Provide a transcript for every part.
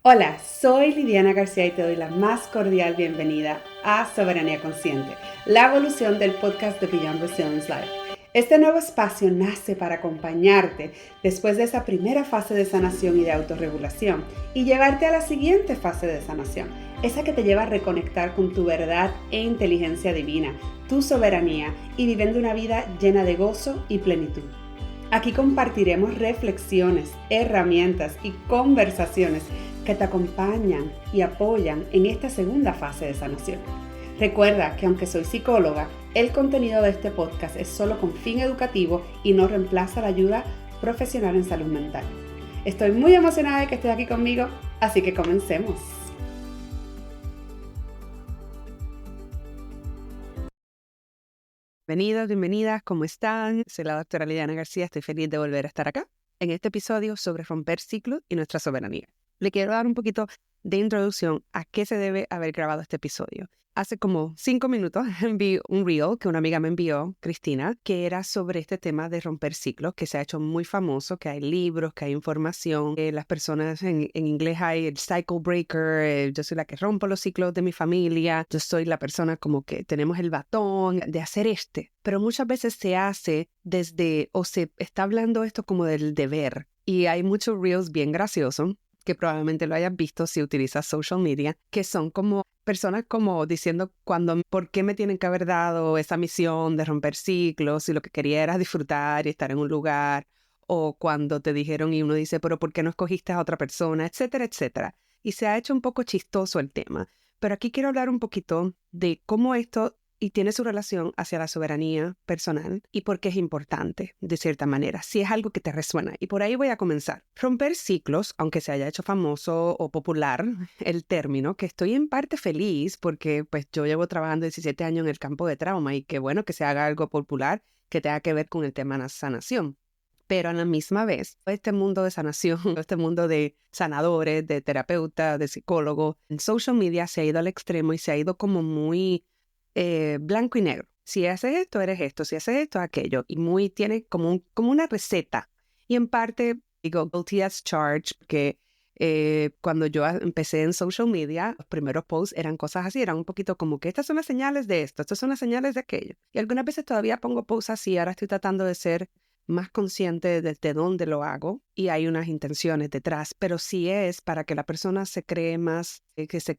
Hola, soy Lidiana García y te doy la más cordial bienvenida a Soberanía Consciente, la evolución del podcast de Beyond Resilience Life. Este nuevo espacio nace para acompañarte después de esa primera fase de sanación y de autorregulación y llevarte a la siguiente fase de sanación, esa que te lleva a reconectar con tu verdad e inteligencia divina, tu soberanía y viviendo una vida llena de gozo y plenitud. Aquí compartiremos reflexiones, herramientas y conversaciones que te acompañan y apoyan en esta segunda fase de sanación. Recuerda que aunque soy psicóloga, el contenido de este podcast es solo con fin educativo y no reemplaza la ayuda profesional en salud mental. Estoy muy emocionada de que estés aquí conmigo, así que comencemos. Bienvenidos, bienvenidas, ¿cómo están? Soy la doctora Lidiana García, estoy feliz de volver a estar acá en este episodio sobre romper ciclos y nuestra soberanía. Le quiero dar un poquito de introducción a qué se debe haber grabado este episodio. Hace como 5 minutos envié un reel que una amiga me envió, Cristina, que era sobre este tema de romper ciclos, que se ha hecho muy famoso, que hay libros, que hay información, las personas en inglés hay el cycle breaker, yo soy la que rompo los ciclos de mi familia, yo soy la persona como que tenemos el batón de hacer pero muchas veces se hace desde, o se está hablando esto como del deber, y hay muchos reels bien graciosos, que probablemente lo hayas visto si utilizas social media, que son como personas como diciendo por qué me tienen que haber dado esa misión de romper ciclos si lo que quería era disfrutar y estar en un lugar, o cuando te dijeron y uno dice, pero ¿por qué no escogiste a otra persona? Etcétera, etcétera. Y se ha hecho un poco chistoso el tema. Pero aquí quiero hablar un poquito de cómo esto y tiene su relación hacia la soberanía personal y por qué es importante, de cierta manera, si es algo que te resuena. Y por ahí voy a comenzar. Romper ciclos, aunque se haya hecho famoso o popular el término, que estoy en parte feliz porque pues yo llevo trabajando 17 años en el campo de trauma y qué bueno que se haga algo popular que tenga que ver con el tema de la sanación. Pero a la misma vez, este mundo de sanación, este mundo de sanadores, de terapeutas, de psicólogos, en social media se ha ido al extremo y se ha ido como muy blanco y negro. Si haces esto, eres esto. Si haces esto, aquello. Y tiene como una receta. Y en parte, digo, guilty as charged, que cuando yo empecé en social media, los primeros posts eran cosas así, eran un poquito como que estas son las señales de esto, estas son las señales de aquello. Y algunas veces todavía pongo posts así, ahora estoy tratando de ser más consciente desde dónde lo hago y hay unas intenciones detrás, pero sí es para que la persona se cree más, que se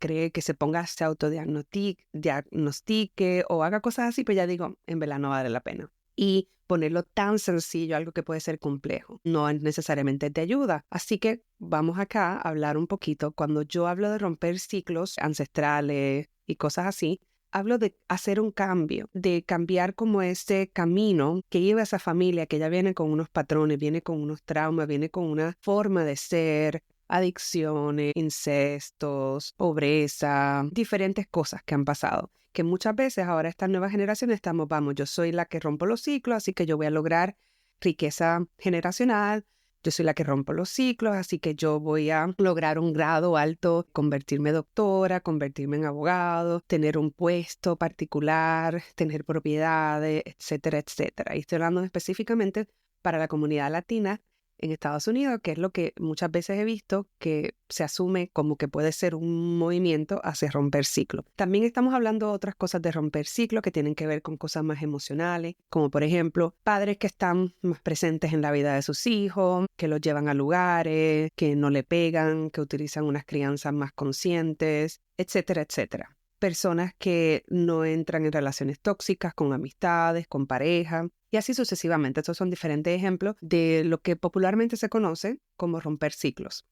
ponga, se autodiagnostique o haga cosas así, pues ya digo, en verdad no vale la pena. Y ponerlo tan sencillo, algo que puede ser complejo, no necesariamente te ayuda. Así que vamos acá a hablar un poquito, cuando yo hablo de romper ciclos ancestrales y cosas así, hablo de hacer un cambio, de cambiar como ese camino que lleva a esa familia que ya viene con unos patrones, viene con unos traumas, viene con una forma de ser, adicciones, incestos, pobreza, diferentes cosas que han pasado. Que muchas veces ahora estas nuevas generaciones estamos, vamos, yo soy la que rompo los ciclos, así que yo voy a lograr riqueza generacional. Yo soy la que rompo los ciclos, así que yo voy a lograr un grado alto, convertirme en doctora, convertirme en abogado, tener un puesto particular, tener propiedades, etcétera, etcétera. Y estoy hablando específicamente para la comunidad latina en Estados Unidos, que es lo que muchas veces he visto que se asume como que puede ser un movimiento hacia romper ciclos. También estamos hablando de otras cosas de romper ciclos que tienen que ver con cosas más emocionales, como por ejemplo padres que están más presentes en la vida de sus hijos, que los llevan a lugares, que no le pegan, que utilizan unas crianzas más conscientes, etcétera, etcétera. Personas que no entran en relaciones tóxicas con amistades, con pareja, y así sucesivamente. Estos son diferentes ejemplos de lo que popularmente se conoce como romper ciclos.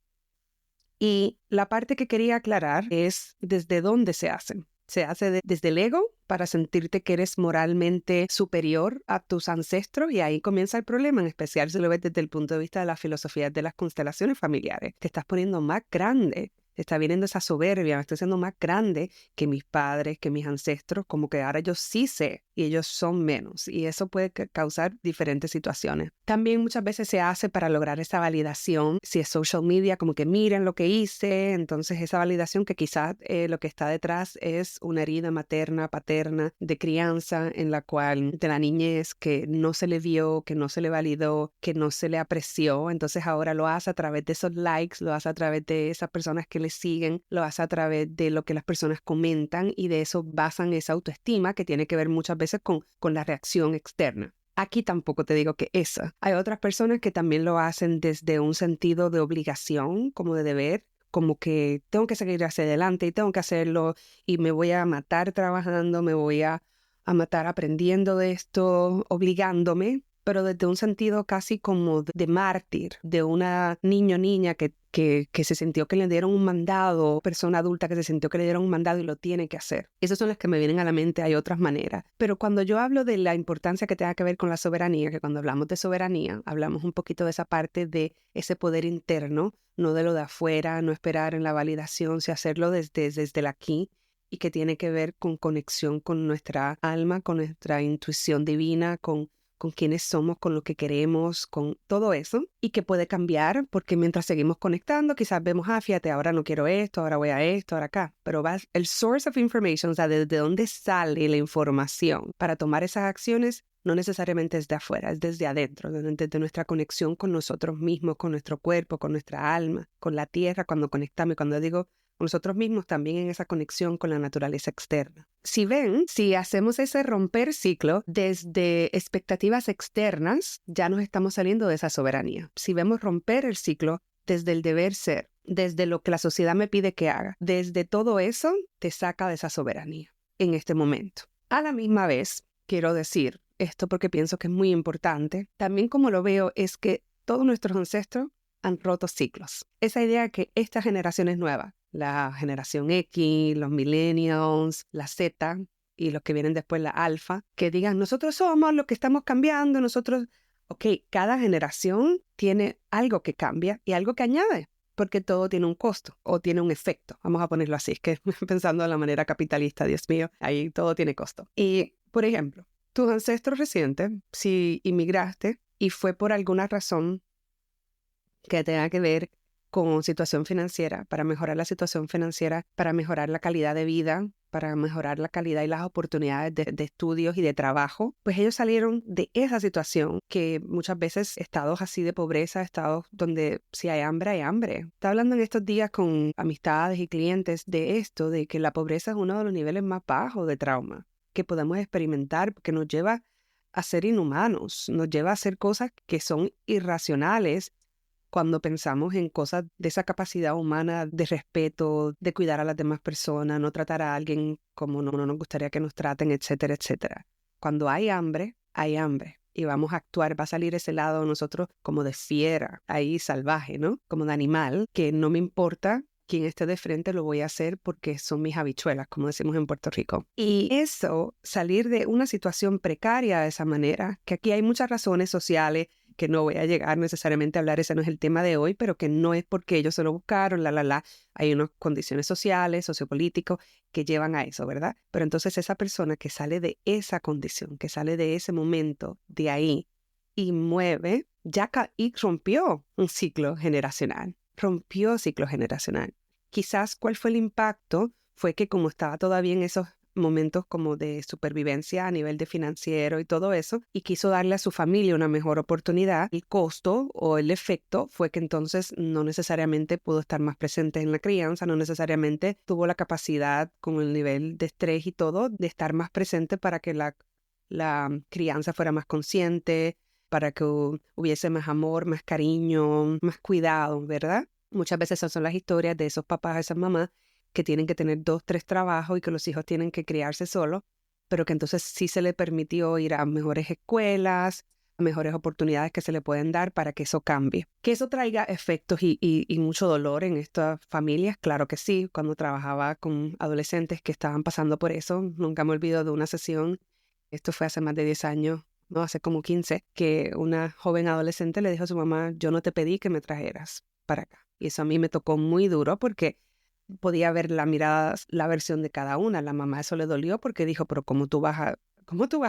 Y la parte que quería aclarar es desde dónde se hacen. Se hace desde el ego para sentirte que eres moralmente superior a tus ancestros y ahí comienza el problema, en especial si lo ves desde el punto de vista de la filosofía de las constelaciones familiares. Te estás poniendo más grande, te está viniendo esa soberbia, me estoy haciendo más grande que mis padres, que mis ancestros, como que ahora yo sí sé y ellos son menos y eso puede causar diferentes situaciones. También muchas veces se hace para lograr esa validación, si es social media, como que miren lo que hice, entonces esa validación que quizás lo que está detrás es una herida materna, paterna, de crianza en la cual de la niñez que no se le vio, que no se le validó, que no se le apreció, entonces ahora lo hace a través de esos likes, lo hace a través de esas personas que le siguen, lo hace a través de lo que las personas comentan y de eso basan esa autoestima que tiene que ver muchas veces con la reacción externa. Aquí tampoco te digo que esa. Hay otras personas que también lo hacen desde un sentido de obligación, como de deber, como que tengo que seguir hacia adelante y tengo que hacerlo y me voy a matar trabajando, me voy a matar aprendiendo de esto, obligándome, pero desde un sentido casi como de mártir, de una niño o niña que se sintió que le dieron un mandado, persona adulta que se sintió que le dieron un mandado y lo tiene que hacer. Esas son las que me vienen a la mente, hay otras maneras. Pero cuando yo hablo de la importancia que tenga que ver con la soberanía, que cuando hablamos de soberanía, hablamos un poquito de esa parte de ese poder interno, no de lo de afuera, no esperar en la validación, sino hacerlo desde el aquí, y que tiene que ver con conexión con nuestra alma, con nuestra intuición divina, con quiénes somos, con lo que queremos, con todo eso, y que puede cambiar porque mientras seguimos conectando, quizás vemos, fíjate, ahora no quiero esto, ahora voy a esto, ahora acá, pero el source of information, o sea, desde dónde sale la información para tomar esas acciones, no necesariamente es de afuera, es desde adentro, desde nuestra conexión con nosotros mismos, con nuestro cuerpo, con nuestra alma, con la tierra, cuando conectamos, y cuando digo nosotros mismos también en esa conexión con la naturaleza externa. Si hacemos ese romper ciclo desde expectativas externas, ya nos estamos saliendo de esa soberanía. Si vemos romper el ciclo desde el deber ser, desde lo que la sociedad me pide que haga, desde todo eso, te saca de esa soberanía en este momento. A la misma vez, quiero decir esto porque pienso que es muy importante, también como lo veo es que todos nuestros ancestros han roto ciclos. Esa idea que esta generación es nueva, la generación X, los millennials, la Z y los que vienen después, la alfa, que digan, nosotros somos los que estamos cambiando, nosotros... Ok, cada generación tiene algo que cambia y algo que añade, porque todo tiene un costo o tiene un efecto. Vamos a ponerlo así, es que pensando de la manera capitalista, Dios mío, ahí todo tiene costo. Y, por ejemplo, tus ancestros recientes, si inmigraste y fue por alguna razón que tenga que ver con situación financiera, para mejorar la situación financiera, para mejorar la calidad de vida, para mejorar la calidad y las oportunidades de estudios y de trabajo, pues ellos salieron de esa situación que muchas veces estados así de pobreza, estados donde si hay hambre, hay hambre. Estaba hablando en estos días con amistades y clientes de esto, de que la pobreza es uno de los niveles más bajos de trauma que podemos experimentar, porque nos lleva a ser inhumanos, nos lleva a hacer cosas que son irracionales cuando pensamos en cosas de esa capacidad humana de respeto, de cuidar a las demás personas, no tratar a alguien como no nos gustaría que nos traten, etcétera, etcétera. Cuando hay hambre y vamos a actuar, va a salir ese lado de nosotros como de fiera, ahí salvaje, ¿no? Como de animal, que no me importa quién esté de frente, lo voy a hacer porque son mis habichuelas, como decimos en Puerto Rico. Y eso, salir de una situación precaria de esa manera, que aquí hay muchas razones sociales, que no voy a llegar necesariamente a hablar, ese no es el tema de hoy, pero que no es porque ellos se lo buscaron, hay unas condiciones sociales, sociopolíticos que llevan a eso, ¿verdad? Pero entonces esa persona que sale de esa condición, que sale de ese momento, de ahí, y mueve, y rompió un ciclo generacional, Quizás cuál fue el impacto fue que como estaba todavía en esos momentos como de supervivencia a nivel de financiero y todo eso, y quiso darle a su familia una mejor oportunidad, el costo o el efecto fue que entonces no necesariamente pudo estar más presente en la crianza, no necesariamente tuvo la capacidad con el nivel de estrés y todo de estar más presente para que la crianza fuera más consciente, para que hubiese más amor, más cariño, más cuidado, ¿verdad? Muchas veces esas son las historias de esos papás, esas mamás que tienen que tener 2, 3 trabajos y que los hijos tienen que criarse solos, pero que entonces sí se le permitió ir a mejores escuelas, a mejores oportunidades que se le pueden dar para que eso cambie. Que eso traiga efectos y mucho dolor en estas familias, claro que sí. Cuando trabajaba con adolescentes que estaban pasando por eso, nunca me olvido de una sesión, esto fue hace más de 10 años, no, hace como 15, que una joven adolescente le dijo a su mamá, yo no te pedí que me trajeras para acá. Y eso a mí me tocó muy duro porque podía ver la mirada, la versión de cada una. La mamá eso le dolió porque dijo, pero ¿cómo tú vas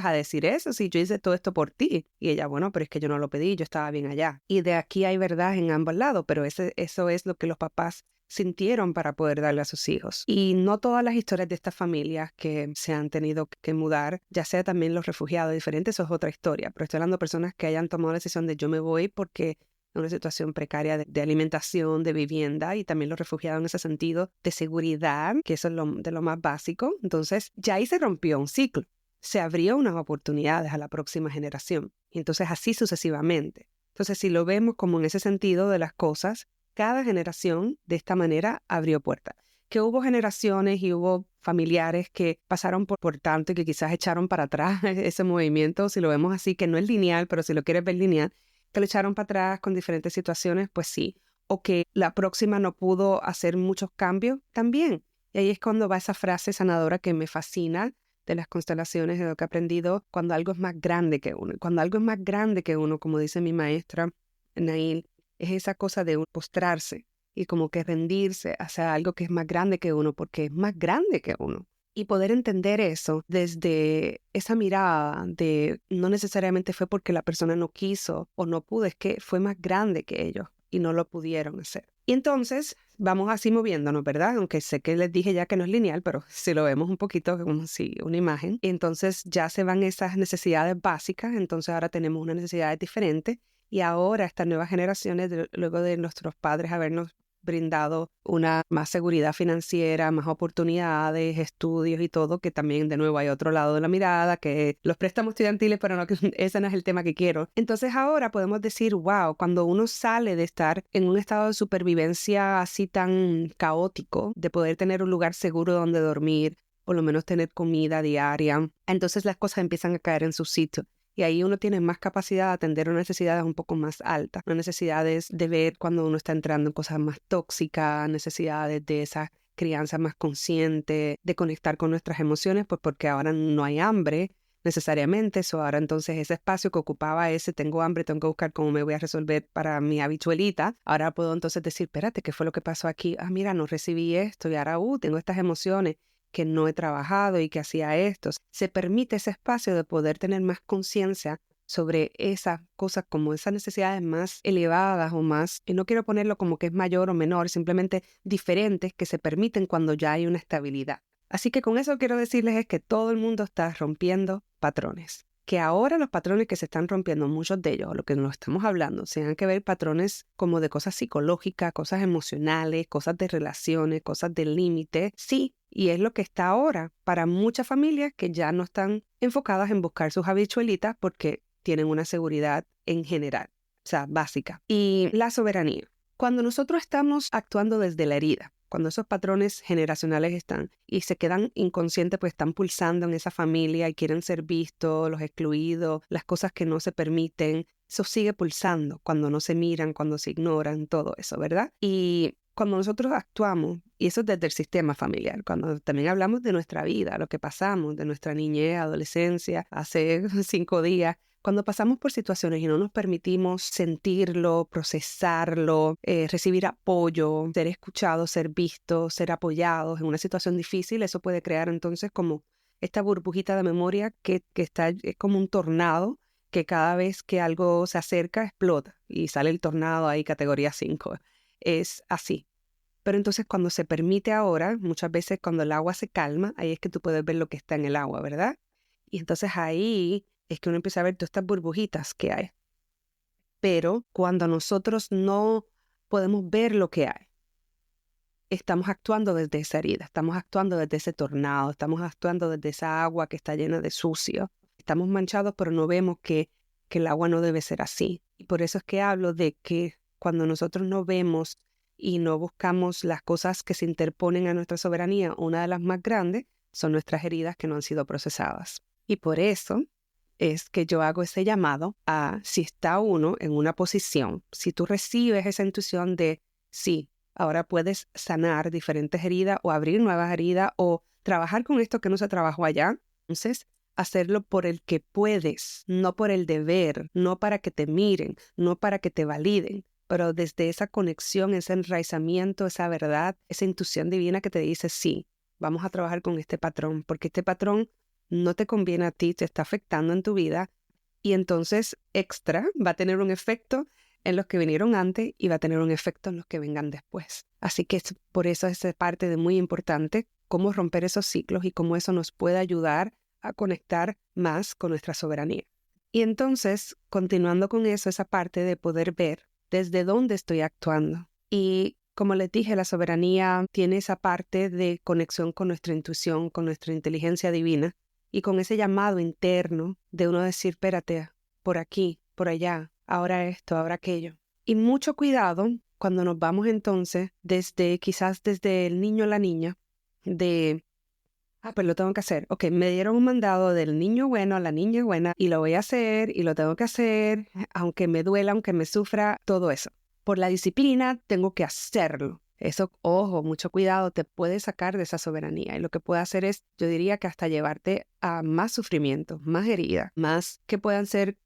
a decir eso si yo hice todo esto por ti? Y ella, bueno, pero es que yo no lo pedí, yo estaba bien allá. Y de aquí hay verdad en ambos lados, pero eso es lo que los papás sintieron para poder darle a sus hijos. Y no todas las historias de estas familias que se han tenido que mudar, ya sea también los refugiados diferentes, eso es otra historia, pero estoy hablando de personas que hayan tomado la decisión de yo me voy porque en una situación precaria de alimentación, de vivienda, y también los refugiados en ese sentido de seguridad, que eso es de lo más básico. Entonces ya ahí se rompió un ciclo, se abrió unas oportunidades a la próxima generación, y entonces así sucesivamente. Entonces, si lo vemos como en ese sentido de las cosas, cada generación de esta manera abrió puertas. Que hubo generaciones y hubo familiares que pasaron por tanto y que quizás echaron para atrás ese movimiento, si lo vemos así, que no es lineal, pero si lo quieres ver lineal, que lo echaron para atrás con diferentes situaciones, pues sí. O que la próxima no pudo hacer muchos cambios, también. Y ahí es cuando va esa frase sanadora que me fascina de las constelaciones, de lo que he aprendido, cuando algo es más grande que uno. Cuando algo es más grande que uno, como dice mi maestra Nail, es esa cosa de postrarse y como que rendirse hacia algo que es más grande que uno, porque es más grande que uno. Y poder entender eso desde esa mirada de no necesariamente fue porque la persona no quiso o no pudo, es que fue más grande que ellos y no lo pudieron hacer. Y entonces vamos así moviéndonos, ¿verdad? Aunque sé que les dije ya que no es lineal, pero si lo vemos un poquito como si una imagen, entonces ya se van esas necesidades básicas, entonces ahora tenemos unas necesidades diferentes y ahora estas nuevas generaciones, luego de nuestros padres habernos brindado una más seguridad financiera, más oportunidades, estudios y todo, que también de nuevo hay otro lado de la mirada, que los préstamos estudiantiles, pero no, ese no es el tema que quiero. Entonces ahora podemos decir, wow, cuando uno sale de estar en un estado de supervivencia así tan caótico, de poder tener un lugar seguro donde dormir, por lo menos tener comida diaria, entonces las cosas empiezan a caer en su sitio. Y ahí uno tiene más capacidad de atender unas necesidades un poco más altas, unas necesidades de ver cuando uno está entrando en cosas más tóxicas, necesidades de esa crianza más consciente, de conectar con nuestras emociones, pues porque ahora no hay hambre necesariamente, eso ahora entonces ese espacio que ocupaba tengo hambre, tengo que buscar cómo me voy a resolver para mi habichuelita, ahora puedo entonces decir, espérate, ¿qué fue lo que pasó aquí? Ah, mira, no recibí esto y ahora tengo estas emociones que no he trabajado y que hacía esto. Se permite ese espacio de poder tener más conciencia sobre esas cosas, como esas necesidades más elevadas o más, y no quiero ponerlo como que es mayor o menor, simplemente diferentes que se permiten cuando ya hay una estabilidad. Así que con eso quiero decirles es que todo el mundo está rompiendo patrones. Que ahora los patrones que se están rompiendo, muchos de ellos, o lo que nos estamos hablando, tengan que ver patrones como de cosas psicológicas, cosas emocionales, cosas de relaciones, cosas de límite, sí, y es lo que está ahora para muchas familias que ya no están enfocadas en buscar sus habichuelitas porque tienen una seguridad en general, o sea, básica. Y la soberanía. Cuando nosotros estamos actuando desde la herida, cuando esos patrones generacionales están y se quedan inconscientes, pues están pulsando en esa familia y quieren ser vistos, los excluidos, las cosas que no se permiten, eso sigue pulsando cuando no se miran, cuando se ignoran, todo eso, ¿verdad? Y cuando nosotros actuamos, y eso es desde el sistema familiar, cuando también hablamos de nuestra vida, lo que pasamos, de nuestra niñez, adolescencia, hace 5 días, cuando pasamos por situaciones y no nos permitimos sentirlo, procesarlo, recibir apoyo, ser escuchados, ser vistos, ser apoyados en una situación difícil, eso puede crear entonces como esta burbujita de memoria que es como un tornado que cada vez que algo se acerca explota y sale el tornado ahí categoría 5. Es así. Pero entonces cuando se permite ahora, muchas veces cuando el agua se calma, ahí es que tú puedes ver lo que está en el agua, ¿verdad? Y entonces ahí es que uno empieza a ver todas estas burbujitas que hay. Pero cuando nosotros no podemos ver lo que hay, estamos actuando desde esa herida, estamos actuando desde ese tornado, estamos actuando desde esa agua que está llena de sucio. Estamos manchados, pero no vemos que el agua no debe ser así. Y por eso es que hablo de que cuando nosotros no vemos y no buscamos las cosas que se interponen a nuestra soberanía, una de las más grandes son nuestras heridas que no han sido procesadas. Y por eso es que yo hago ese llamado a si está uno en una posición, si tú recibes esa intuición de sí, ahora puedes sanar diferentes heridas o abrir nuevas heridas o trabajar con esto que no se trabajó allá, entonces hacerlo por el que puedes, no por el deber, no para que te miren, no para que te validen, pero desde esa conexión, ese enraizamiento, esa verdad, esa intuición divina que te dice sí, vamos a trabajar con este patrón, porque este patrón no te conviene a ti, te está afectando en tu vida y entonces extra va a tener un efecto en los que vinieron antes y va a tener un efecto en los que vengan después. Así que por eso es parte de muy importante cómo romper esos ciclos y cómo eso nos puede ayudar a conectar más con nuestra soberanía. Y entonces, continuando con eso, esa parte de poder ver ¿Desde dónde estoy actuando? Y como les dije, la soberanía tiene esa parte de conexión con nuestra intuición, con nuestra inteligencia divina y con ese llamado interno de uno decir, espérate, por aquí, por allá, ahora esto, ahora aquello. Y mucho cuidado cuando nos vamos entonces quizás desde el niño a la niña, pues lo tengo que hacer. Ok, me dieron un mandado del niño bueno a la niña buena y lo voy a hacer y lo tengo que hacer, aunque me duela, aunque me sufra, todo eso. Por la disciplina tengo que hacerlo. Eso, ojo, mucho cuidado, te puede sacar de esa soberanía. Y lo que puede hacer es, yo diría que hasta llevarte a más sufrimiento, más herida, más que puedan ser,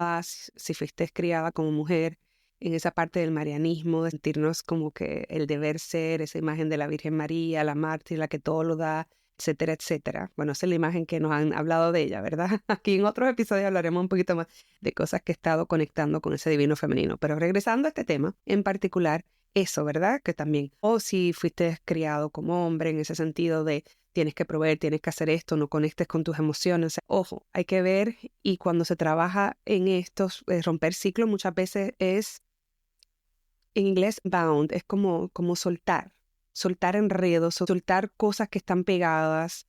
si fuiste criada como mujer, en esa parte del marianismo, de sentirnos como que el deber ser, esa imagen de la Virgen María, la mártir, la que todo lo da, etcétera, etcétera. Bueno, esa es la imagen que nos han hablado de ella, ¿verdad? Aquí en otros episodios hablaremos un poquito más de cosas que he estado conectando con ese divino femenino. Pero regresando a este tema en particular, eso, ¿verdad? Que también, o si fuiste criado como hombre en ese sentido de tienes que proveer, tienes que hacer esto, no conectes con tus emociones. Ojo, hay que ver, y cuando se trabaja en estos, romper ciclos muchas veces es, en inglés, bound, es como soltar enredos, soltar cosas que están pegadas,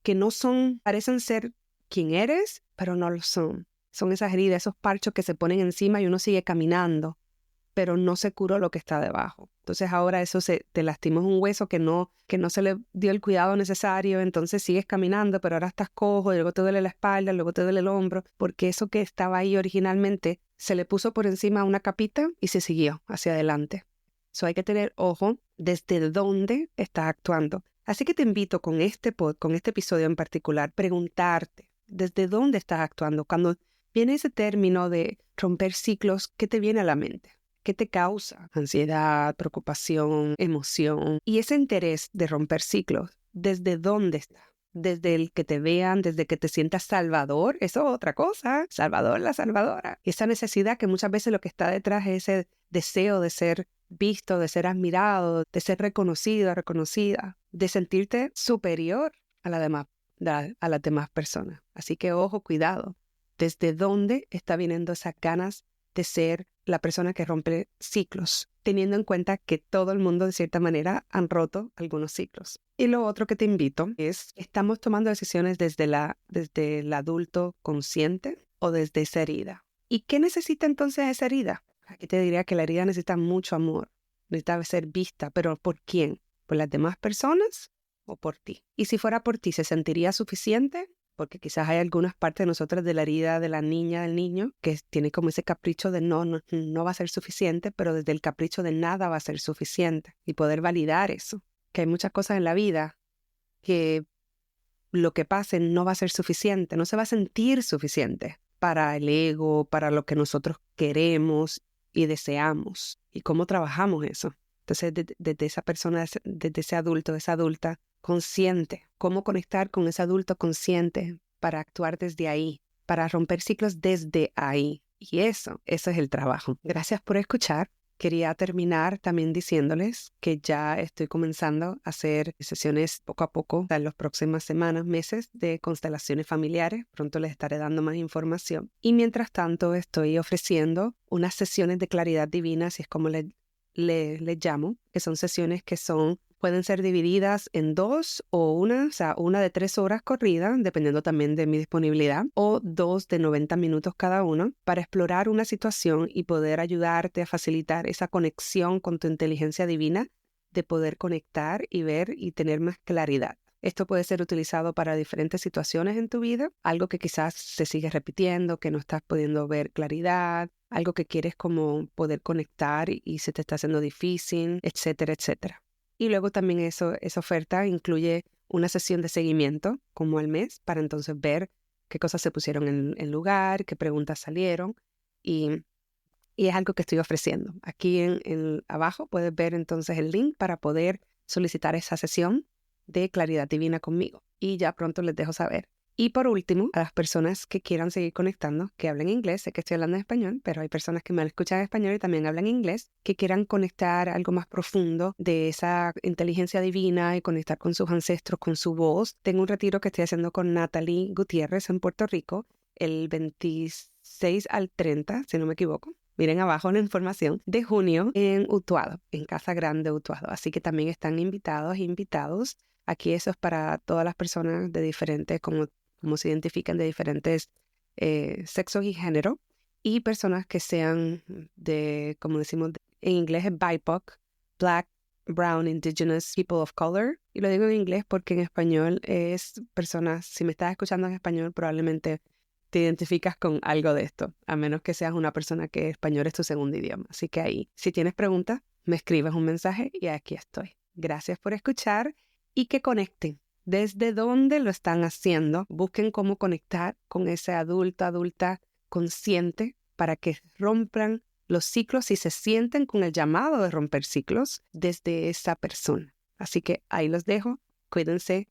que no son, parecen ser quien eres, pero no lo son. Son esas heridas, esos parchos que se ponen encima y uno sigue caminando, pero no se curó lo que está debajo. Entonces ahora te lastimó un hueso que no se le dio el cuidado necesario, entonces sigues caminando, pero ahora estás cojo, y luego te duele la espalda, luego te duele el hombro, porque eso que estaba ahí originalmente se le puso por encima una capita y se siguió hacia adelante. Hay que tener ojo desde dónde estás actuando. Así que te invito con este episodio en particular, preguntarte desde dónde estás actuando. Cuando viene ese término de romper ciclos, ¿qué te viene a la mente? ¿Qué te causa? Ansiedad, preocupación, emoción. Y ese interés de romper ciclos, ¿desde dónde está? Desde el que te vean, desde que te sientas salvador, eso es otra cosa. Salvador, la salvadora. Esa necesidad que muchas veces lo que está detrás es ese deseo de ser visto, de ser admirado, de ser reconocido, reconocida, de sentirte superior a las demás personas. Así que ojo, cuidado. ¿Desde dónde está viniendo esas ganas de ser la persona que rompe ciclos? Teniendo en cuenta que todo el mundo de cierta manera han roto algunos ciclos. Y lo otro que te invito es, ¿estamos tomando decisiones desde el adulto consciente o desde esa herida? ¿Y qué necesita entonces esa herida? Aquí te diría que la herida necesita mucho amor, necesita ser vista, pero ¿por quién? ¿Por las demás personas o por ti? Y si fuera por ti, ¿se sentiría suficiente? Porque quizás hay algunas partes de nosotros de la herida de la niña, del niño, que tiene como ese capricho de no va a ser suficiente, pero desde el capricho de nada va a ser suficiente. Y poder validar eso, que hay muchas cosas en la vida que lo que pase no va a ser suficiente, no se va a sentir suficiente para el ego, para lo que nosotros queremos y deseamos. ¿Y cómo trabajamos eso? Entonces, desde esa persona, desde ese adulto, esa adulta consciente, cómo conectar con ese adulto consciente para actuar desde ahí, para romper ciclos desde ahí. Y eso es el trabajo. Gracias por escuchar. Quería terminar también diciéndoles que ya estoy comenzando a hacer sesiones poco a poco en las próximas semanas, meses de constelaciones familiares. Pronto les estaré dando más información. Y mientras tanto estoy ofreciendo unas sesiones de claridad divina, así es como les llamo, que son sesiones que pueden ser divididas en dos o una de 3 horas corrida, dependiendo también de mi disponibilidad, o 2 de 90 minutos cada uno, para explorar una situación y poder ayudarte a facilitar esa conexión con tu inteligencia divina, de poder conectar y ver y tener más claridad. Esto puede ser utilizado para diferentes situaciones en tu vida, algo que quizás se sigue repitiendo, que no estás pudiendo ver claridad, algo que quieres como poder conectar y se te está haciendo difícil, etcétera, etcétera. Y luego también esa oferta incluye una sesión de seguimiento como al mes para entonces ver qué cosas se pusieron en lugar, qué preguntas salieron y es algo que estoy ofreciendo. Aquí abajo puedes ver entonces el link para poder solicitar esa sesión de claridad divina conmigo y ya pronto les dejo saber. Y por último, a las personas que quieran seguir conectando, que hablen inglés, sé que estoy hablando en español, pero hay personas que me escuchan en español y también hablan inglés, que quieran conectar algo más profundo de esa inteligencia divina y conectar con sus ancestros, con su voz. Tengo un retiro que estoy haciendo con Natalie Gutiérrez en Puerto Rico, el 26 al 30, si no me equivoco. miren abajo la información, de junio en Utuado, en Casa Grande Utuado. Así que también están invitados e invitados. Aquí eso es para todas las personas de diferentes, como se identifican, de diferentes sexos y género, y personas que sean de, como decimos, en inglés es BIPOC, Black, Brown, Indigenous, People of Color. Y lo digo en inglés porque en español es personas, si me estás escuchando en español, probablemente te identificas con algo de esto, a menos que seas una persona que español es tu segundo idioma. Así que ahí, si tienes preguntas, me escribes un mensaje y aquí estoy. Gracias por escuchar y que conecten. Desde dónde lo están haciendo, busquen cómo conectar con ese adulto, adulta consciente para que rompan los ciclos y se sienten con el llamado de romper ciclos desde esa persona. Así que ahí los dejo. Cuídense.